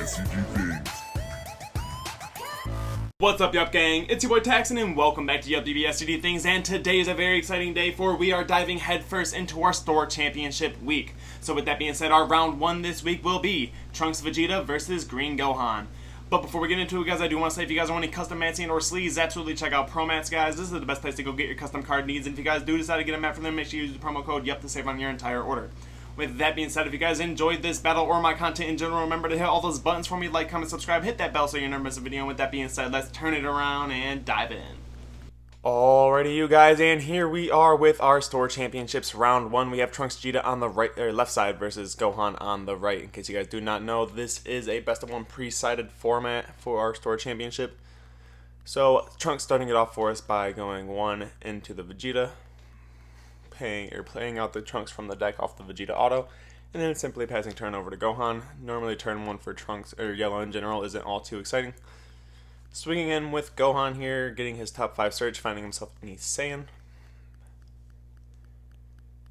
DBSCG things. What's up, Yuhp gang? It's your boy Taxon and welcome back to Yuhp DBSCG Things, and today is a very exciting day for we are diving headfirst into our store championship week. So with that being said, our round one this week will be Trunks-Vegeta versus Green Gohan. But before we get into it, guys, I do want to say if you guys want any custom mats and or sleeves, absolutely check out Promats, guys. This is the best place to go get your custom card needs, and if you guys do decide to get a mat from them, make sure you use the promo code YUHP to save on your entire order. With that being said, if you guys enjoyed this battle or my content in general, remember to hit all those buttons for me, like, comment, subscribe, hit that bell so you never miss a video. And with that being said, let's turn it around and dive in. Alrighty, you guys, and here we are with our store championships round one. We have Trunks-geta on the right or left side versus Gohan on the right. In case you guys do not know, this is a best of one pre-sided format for our store championship. So Trunks starting it off for us by going one into the Vegeta, playing out the Trunks from the deck off the Vegeta auto, and then simply passing turn over to Gohan. Normally turn one for Trunks or Yellow in general isn't all too exciting. Swinging in with Gohan here, getting his top 5 search, finding himself an Saiyan.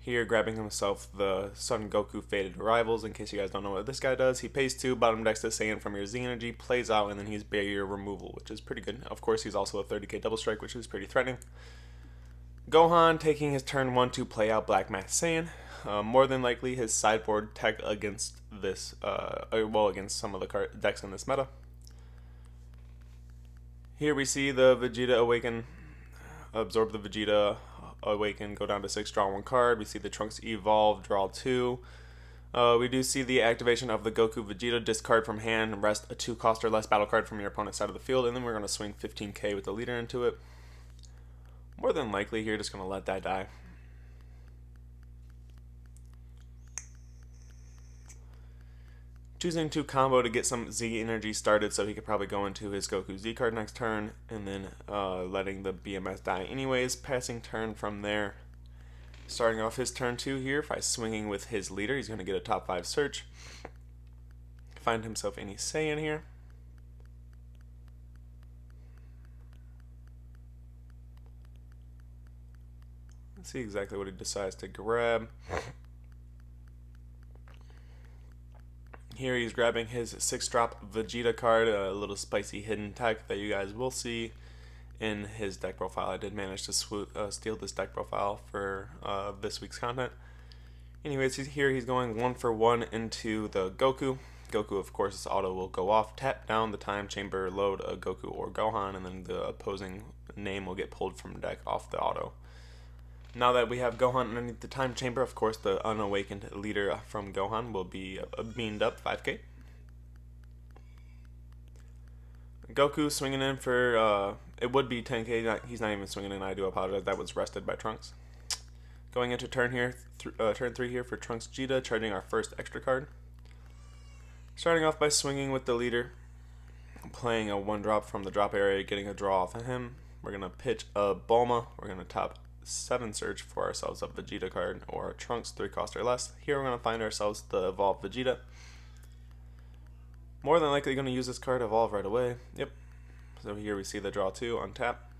Here grabbing himself the Son Goku Faded Arrivals. In case you guys don't know what this guy does, he pays 2, bottom decks to Saiyan from your Z energy, plays out, and then he's barrier removal, which is pretty good. Of course, he's also a 30k double strike, which is pretty threatening. Gohan taking his turn 1 to play out Black Mask Saiyan. More than likely his sideboard tech against this, against some of the decks in this meta. Here we see the Vegeta awaken, absorb the Vegeta, awaken, go down to 6, draw 1 card. We see the Trunks evolve, draw 2. We do see the activation of the Goku Vegeta, discard from hand, rest a 2 cost or less battle card from your opponent's side of the field, and then we're going to swing 15k with the leader into it. More than likely here, just going to let that die. Choosing to combo to get some Z energy started so he could probably go into his Goku Z card next turn, and then letting the BMS die anyways, passing turn from there. Starting off his turn 2 here by swinging with his leader, he's going to get a top 5 search. Find himself any Saiyan here. Let's see exactly what he decides to grab. Here he's grabbing his 6-drop Vegeta card, a little spicy hidden tech that you guys will see in his deck profile. I did manage to steal this deck profile for this week's content. Anyways, here he's going 1 for 1 into the Goku. Goku, of course, his auto will go off, tap down the time chamber, load a Goku or Gohan, and then the opposing name will get pulled from the deck off the auto. Now that we have Gohan underneath the time chamber, of course, the unawakened leader from Gohan will be beamed up 5k. Goku swinging in for, it would be 10k, he's not even swinging in, I do apologize, that was rested by Trunks. Going into turn here, turn 3 here for Trunks-geta, charging our first extra card. Starting off by swinging with the leader, playing a 1-drop from the drop area, getting a draw off of him. We're going to pitch a Bulma, we're going to top 7 search for ourselves a Vegeta card or a Trunks 3 cost or less. Here we're going to find ourselves the evolved Vegeta. More than likely going to use this card evolve right away. Yep. So here we see the draw 2 on tap.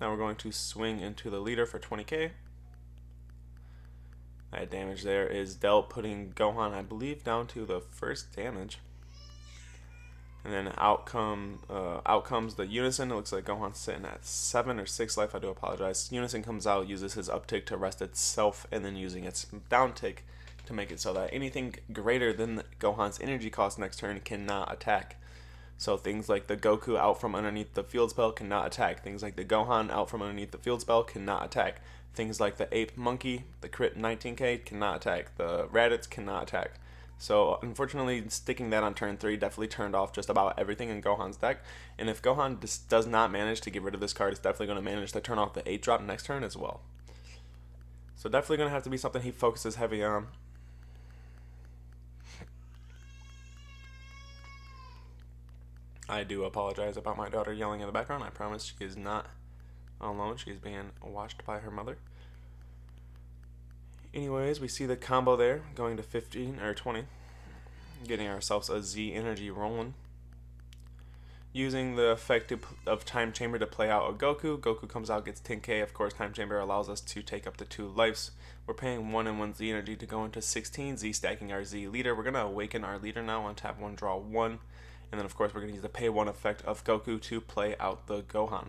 Now we're going to swing into the leader for 20k. That damage there is dealt, putting Gohan, I believe, down to the first damage. And then out comes the Unison. It looks like Gohan's sitting at 7 or 6 life. I do apologize. Unison comes out, uses his uptick to rest itself, and then using its downtick to make it so that anything greater than Gohan's energy cost next turn cannot attack. So things like the Goku out from underneath the field spell cannot attack. Things like the Gohan out from underneath the field spell cannot attack. Things like the Ape Monkey, the crit 19k cannot attack. The Raditz cannot attack. So unfortunately, sticking that on turn 3 definitely turned off just about everything in Gohan's deck. And if Gohan does not manage to get rid of this card, it's definitely going to manage to turn off the 8-drop next turn as well. So definitely going to have to be something he focuses heavy on. I do apologize about my daughter yelling in the background. I promise she is not alone. She is being watched by her mother. Anyways, we see the combo there going to 15 or 20, getting ourselves a Z energy rolling. Using the effect of Time Chamber to play out a Goku. Goku comes out, gets 10k. Of course, Time Chamber allows us to take up to 2 lives. We're paying 1 and 1 Z energy to go into 16. Z stacking our Z leader. We're going to awaken our leader now on tap 1, draw 1. And then, of course, we're going to use the pay 1 effect of Goku to play out the Gohan.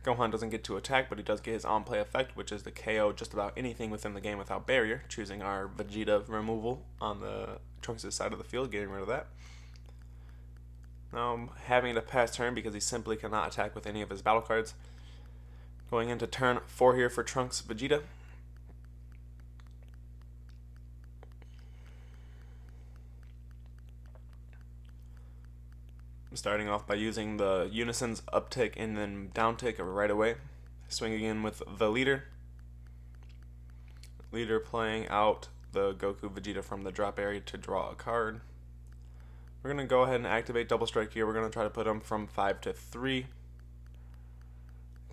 Gohan doesn't get to attack, but he does get his on-play effect, which is to KO just about anything within the game without barrier, choosing our Vegeta removal on the Trunks' side of the field, getting rid of that. Now having to pass turn because he simply cannot attack with any of his battle cards. Going into turn 4 here for Trunks Vegeta. Starting off by using the Unison's uptick and then downtick right away. Swinging in with the leader. Leader playing out the Goku Vegeta from the drop area to draw a card. We're going to go ahead and activate Double Strike here. We're going to try to put him from 5 to 3.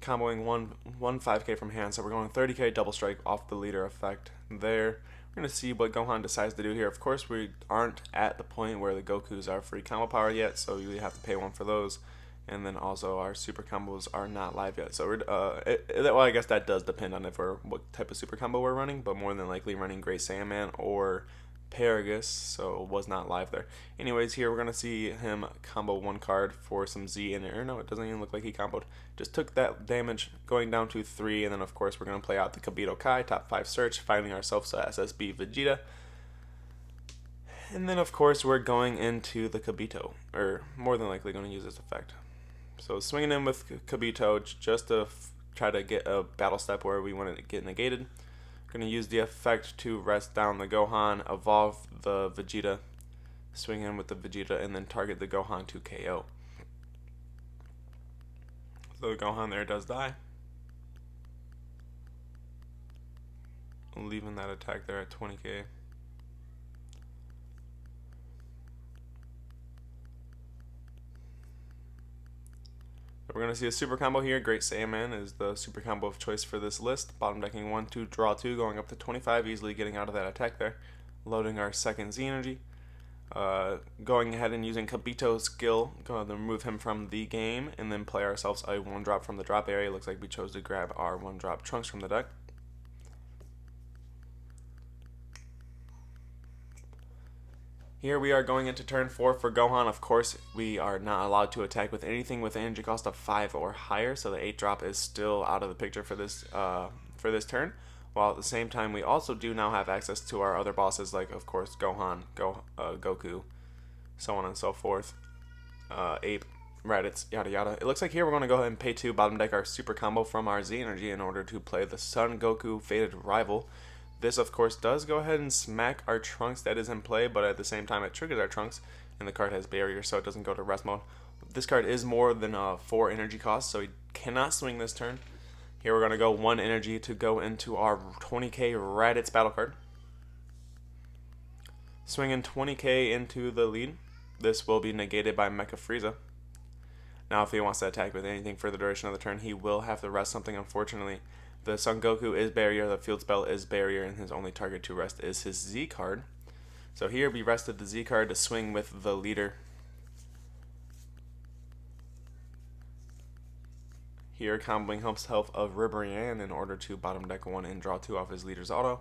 Comboing one 5k from hand, so we're going 30k Double Strike off the leader effect there. We're going to see what Gohan decides to do here. Of course, we aren't at the point where the Gokus are free combo power yet, so you have to pay 1 for those. And then also our super combos are not live yet. So well, I guess that does depend on what type of super combo we're running, but more than likely running Great Saiyaman or Paragus, so it was not live there. Anyways, here we're going to see him combo 1 card for some Z in there. No, it doesn't even look like he comboed. Just took that damage going down to 3, and then of course we're going to play out the Kabito Kai, top 5 search, finding ourselves a SSB Vegeta. And then of course we're going into the Kabito, or more than likely going to use this effect. So swinging in with Kabito just to try to get a battle step where we want it to get negated. Going to use the effect to rest down the Gohan, evolve the Vegeta, swing in with the Vegeta, and then target the Gohan to KO. So the Gohan there does die. Leaving that attack there at 20k. We're going to see a super combo here. Great Saiyaman is the super combo of choice for this list. Bottom decking 1, 2, draw 2, going up to 25, easily getting out of that attack there. Loading our second Z energy. Going ahead and using Kabito's skill, going to remove him from the game, and then play ourselves a 1-drop from the drop area. Looks like we chose to grab our 1-drop Trunks from the deck. Here we are going into turn 4 for Gohan. Of course, we are not allowed to attack with anything with an energy cost of 5 or higher, so the 8-drop is still out of the picture for this turn. While at the same time, we also do now have access to our other bosses, like of course Gohan, Goku, so on and so forth, Ape, Raditz, yada yada. It looks like here we're going to go ahead and pay 2, bottom deck our super combo from our Z energy in order to play the Son Goku Fated Rival. This, of course, does go ahead and smack our Trunks that is in play, but at the same time it triggers our Trunks, and the card has barrier, so it doesn't go to rest mode. This card is more than 4 energy costs, so he cannot swing this turn. Here we're going to go 1 energy to go into our 20k Raditz battle card. Swinging 20k into the lead. This will be negated by Mecha Frieza. Now if he wants to attack with anything for the duration of the turn, he will have to rest something, unfortunately. The Son Goku is barrier, the field spell is barrier, and his only target to rest is his Z card. So here we rested the Z card to swing with the leader. Here comboing himself of Ribrianne in order to bottom deck 1 and draw 2 off his leader's auto.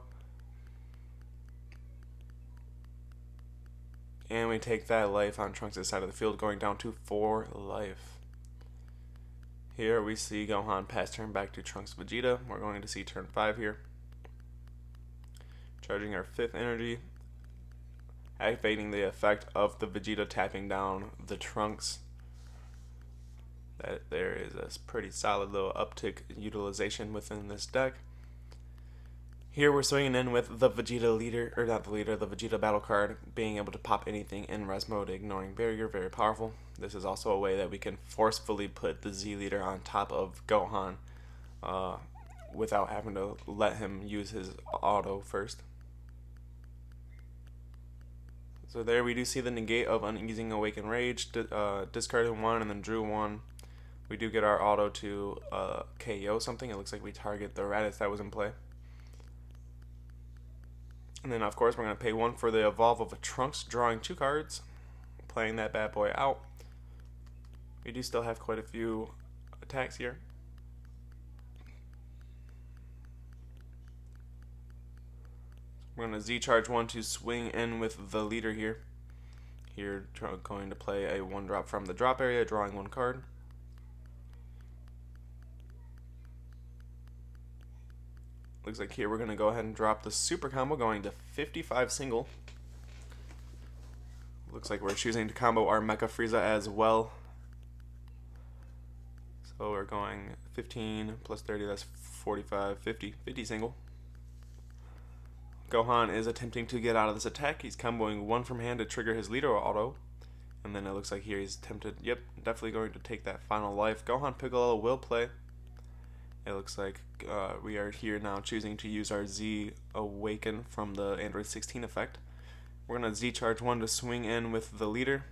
And we take that life on Trunks' side of the field, going down to 4 life. Here we see Gohan pass turn back to Trunks Vegeta. We're going to see turn 5 here. Charging our 5th energy. Activating the effect of the Vegeta tapping down the Trunks. That there is a pretty solid little uptick utilization within this deck. Here we're swinging in with the Vegeta leader, or not the leader, the Vegeta battle card, being able to pop anything in rest mode, ignoring barrier, very powerful. This is also a way that we can forcefully put the Z leader on top of Gohan without having to let him use his auto first. So there we do see the negate of Uneasing Awaken Rage, discarded 1 and then drew 1. We do get our auto to KO something. It looks like we target the Raditz that was in play. And then of course we're going to pay 1 for the evolve of a Trunks, drawing 2 cards, playing that bad boy out. We do still have quite a few attacks here. We're going to Z-charge 1 to swing in with the leader here. Here, going to play a 1-drop from the drop area, drawing 1 card. Looks like here we're going to go ahead and drop the super combo, going to 55 single. Looks like we're choosing to combo our Mecha Frieza as well. So we're going 15 plus 30, that's 45, 50, 50 single. Gohan is attempting to get out of this attack. He's comboing 1 from hand to trigger his leader auto. And then it looks like here he's tempted, yep, definitely going to take that final life. Gohan Piccolo will play. It looks like we are here now choosing to use our Z Awaken from the Android 16 effect. We're going to Z-charge 1 to swing in with the leader.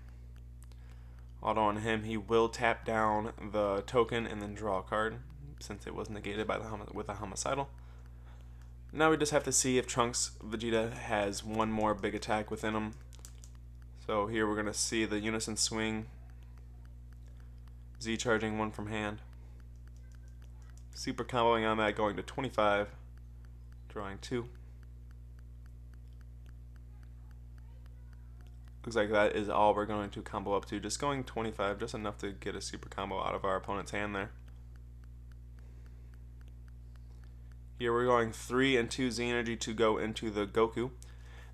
Auto on him, he will tap down the token and then draw a card, since it was negated by with a homicidal. Now we just have to see if Trunks-Vegeta has one more big attack within him. So here we're going to see the unison swing, Z-charging 1 from hand. Super comboing on that, going to 25, drawing 2. Looks like that is all we're going to combo up to, just going 25, just enough to get a super combo out of our opponent's hand there. Here we're going 3 and 2 Z energy to go into the Goku.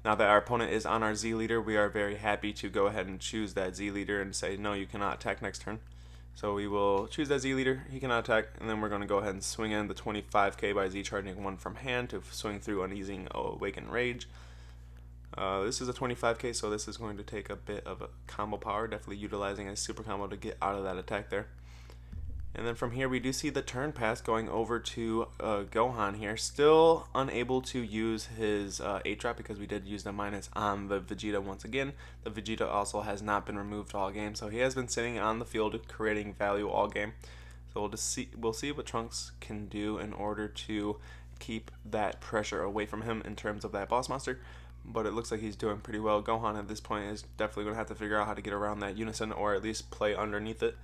Now that our opponent is on our Z leader, we are very happy to go ahead and choose that Z leader and say, no, you cannot attack next turn. So we will choose that Z leader, he cannot attack, and then we're going to go ahead and swing in the 25k by Z charging 1 from hand to swing through Uneasing Awaken Rage. This is a 25k, so this is going to take a bit of a combo power, definitely utilizing a super combo to get out of that attack there. And then from here we do see the turn pass going over to Gohan here, still unable to use his 8-drop because we did use the minus on the Vegeta once again. The Vegeta also has not been removed all game, so he has been sitting on the field creating value all game. So we'll see what Trunks can do in order to keep that pressure away from him in terms of that boss monster. But it looks like he's doing pretty well. Gohan at this point is definitely going to have to figure out how to get around that unison, or at least play underneath it.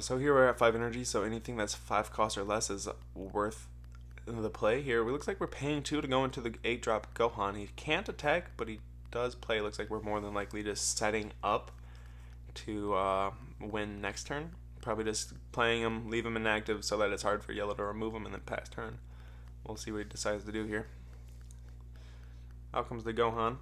So here we're at 5 energy, so anything that's 5 cost or less is worth the play here. It looks like we're paying 2 to go into the 8-drop Gohan. He can't attack, but he does play. It looks like we're more than likely just setting up to win next turn. Probably just playing him, leave him inactive so that it's hard for Yellow to remove him, and then pass turn. We'll see what he decides to do here. Out comes the Gohan.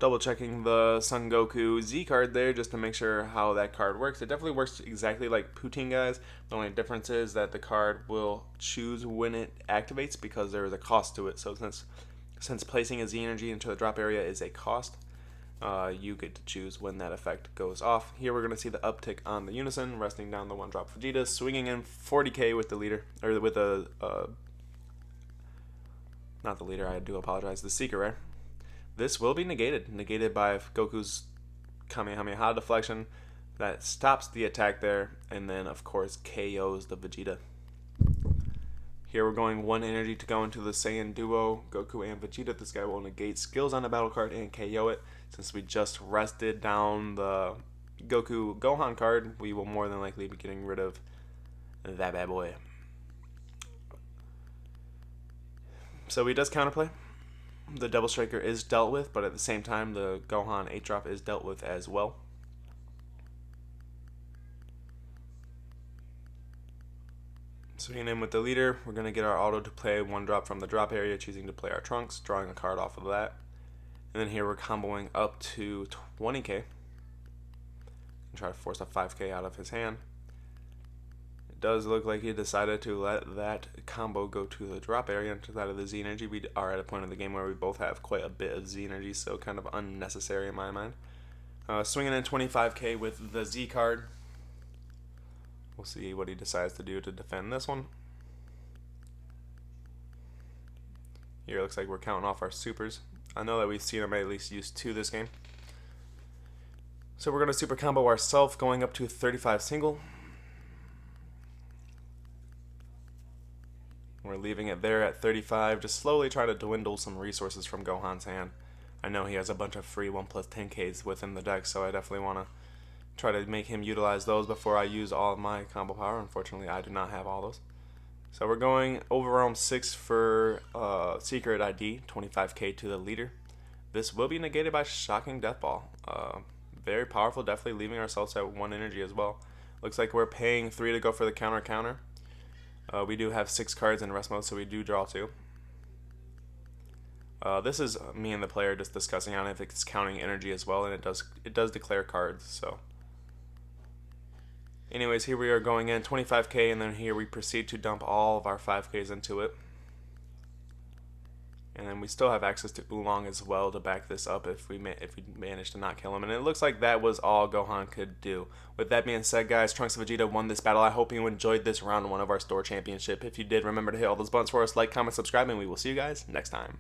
Double checking the Son Goku Z card there just to make sure how that card works. It definitely works exactly like Poutine, guys. The only difference is that the card will choose when it activates because there is a cost to it. So since placing a Z energy into the drop area is a cost, you get to choose when that effect goes off. Here we're going to see the uptick on the unison, resting down the 1-drop Vegeta, swinging in 40k with the leader, or with the, not the leader, I do apologize, the Seeker Rare. This will be negated by Goku's Kamehameha deflection. That stops the attack there, and then of course KOs the Vegeta. Here we're going 1 energy to go into the Saiyan duo, Goku and Vegeta. This guy will negate skills on the battle card and KO it. Since we just rested down the Goku Gohan card, we will more than likely be getting rid of that bad boy. So he does counterplay. The Double Striker is dealt with, but at the same time the Gohan 8-drop is dealt with as well. Swinging in with the leader, we're going to get our auto to play 1-drop from the drop area, choosing to play our Trunks, drawing a card off of that. And then here we're comboing up to 20k. And try to force a 5k out of his hand. It does look like he decided to let that combo go to the drop area instead of the Z energy. We are at a point in the game where we both have quite a bit of Z energy, so kind of unnecessary in my mind. Swinging in 25k with the Z card. We'll see what he decides to do to defend this one. Here it looks like we're counting off our supers. I know that we've seen him at least use 2 this game. So we're going to super combo ourselves, going up to 35 single. We're leaving it there at 35, just slowly try to dwindle some resources from Gohan's hand. I know he has a bunch of free 1+10Ks within the deck, so I definitely want to try to make him utilize those before I use all of my combo power. Unfortunately, I do not have all those. So we're going overwhelm 6 for secret ID, 25k to the leader. This will be negated by shocking death ball. Very powerful, definitely leaving ourselves at 1 energy as well. Looks like we're paying 3 to go for the counter. We do have 6 cards in rest mode, so we do draw 2. This is me and the player just discussing on if it's counting energy as well, and it does declare cards. So, anyways, here we are going in 25k, and then here we proceed to dump all of our 5ks into it. And then we still have access to Oolong as well to back this up if we manage to not kill him. And it looks like that was all Gohan could do. With that being said, guys, Trunks-geta won this battle. I hope you enjoyed this round 1 of our store championship. If you did, remember to hit all those buttons for us. Like, comment, subscribe, and we will see you guys next time.